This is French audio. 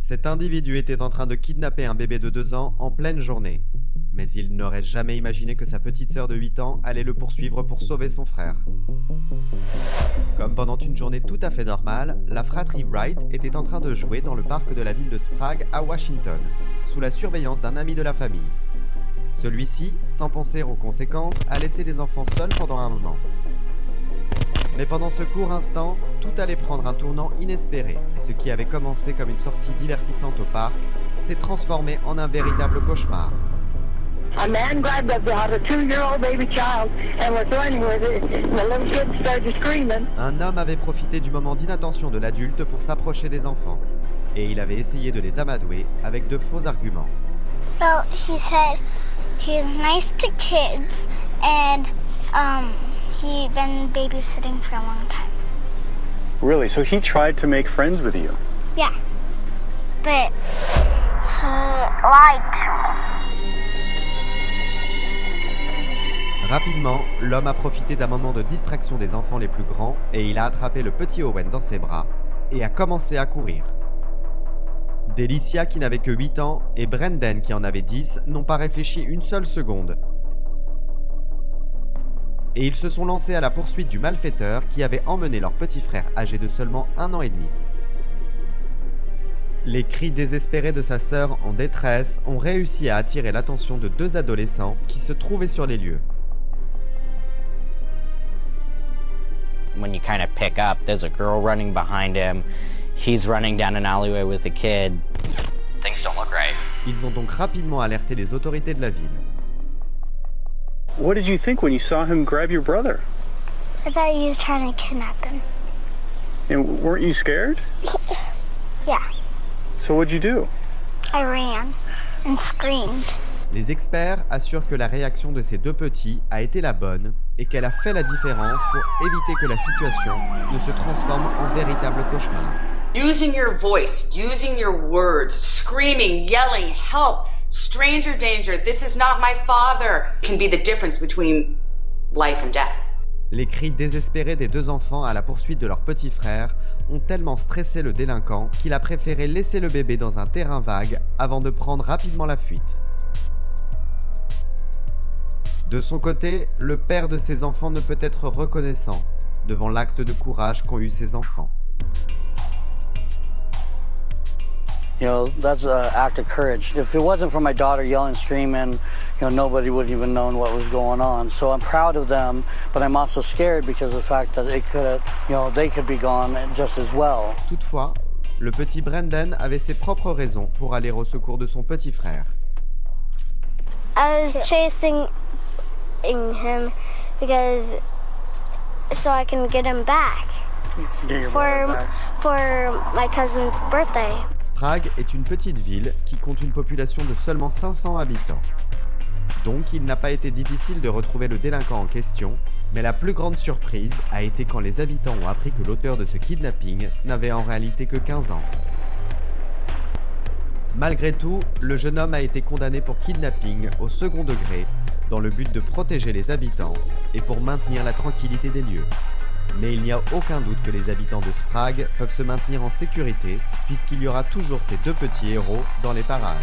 Cet individu était en train de kidnapper un bébé de 2 ans en pleine journée. Mais il n'aurait jamais imaginé que sa petite sœur de 8 ans allait le poursuivre pour sauver son frère. Comme pendant une journée tout à fait normale, la fratrie Wright était en train de jouer dans le parc de la ville de Sprague à Washington, sous la surveillance d'un ami de la famille. Celui-ci, sans penser aux conséquences, a laissé les enfants seuls pendant un moment. Mais pendant ce court instant, tout allait prendre un tournant inespéré, et ce qui avait commencé comme une sortie divertissante au parc s'est transformé en un véritable cauchemar. A man grabbed a 2-year-old baby child and was running with it. The little kid started screaming. Un homme avait profité du moment d'inattention de l'adulte pour s'approcher des enfants, et il avait essayé de les amadouer avec de faux arguments. Well, he said he's nice to kids and he been babysitting for a long time. Really? So he tried to make friends with you? Yeah, but he lied to me. Rapidement, l'homme a profité d'un moment de distraction des enfants les plus grands et il a attrapé le petit Owen dans ses bras et a commencé à courir. Delicia, qui n'avait que 8 ans, et Brendan, qui en avait 10, n'ont pas réfléchi une seule seconde. Et ils se sont lancés à la poursuite du malfaiteur qui avait emmené leur petit frère âgé de seulement 1 an et demi. Les cris désespérés de sa sœur en détresse ont réussi à attirer l'attention de 2 adolescents qui se trouvaient sur les lieux. When you kind of pick up, there's a girl running behind him. He's running down an alleyway with a kid. Things don't look right. Ils ont donc rapidement alerté les autorités de la ville. What did you think when you saw him grab your brother? I thought he was trying to kidnap him. And weren't you scared? Yeah, So what'd you do? I ran and screamed. Les experts assurent que la réaction de ces 2 petits a été la bonne et qu'elle a fait la différence pour éviter que la situation ne se transforme en véritable cauchemar. Using your voice, using your words, screaming, yelling, help, stranger danger, this is not my father, can be the difference between life and death. Les cris désespérés des 2 enfants à la poursuite de leur petit frère ont tellement stressé le délinquant qu'il a préféré laisser le bébé dans un terrain vague avant de prendre rapidement la fuite. De son côté, le père de ses enfants ne peut être reconnaissant devant l'acte de courage qu'ont eu ses enfants. You know, that's an act of courage. If it wasn't for my daughter yelling, screaming, you know, nobody would even known what was going on. So I'm proud of them, but I'm also scared because of the fact that it could have, you know, they could be gone just as well. Toutefois, le petit Brendan avait ses propres raisons pour aller au secours de son petit frère. I was chasing him because so I can get him back for my cousin's birthday. Sprague est une petite ville qui compte une population de seulement 500 habitants. Donc il n'a pas été difficile de retrouver le délinquant en question, mais la plus grande surprise a été quand les habitants ont appris que l'auteur de ce kidnapping n'avait en réalité que 15 ans. Malgré tout, le jeune homme a été condamné pour kidnapping au second degré dans le but de protéger les habitants et pour maintenir la tranquillité des lieux. Mais il n'y a aucun doute que les habitants de Sprague peuvent se maintenir en sécurité puisqu'il y aura toujours ces 2 petits héros dans les parages.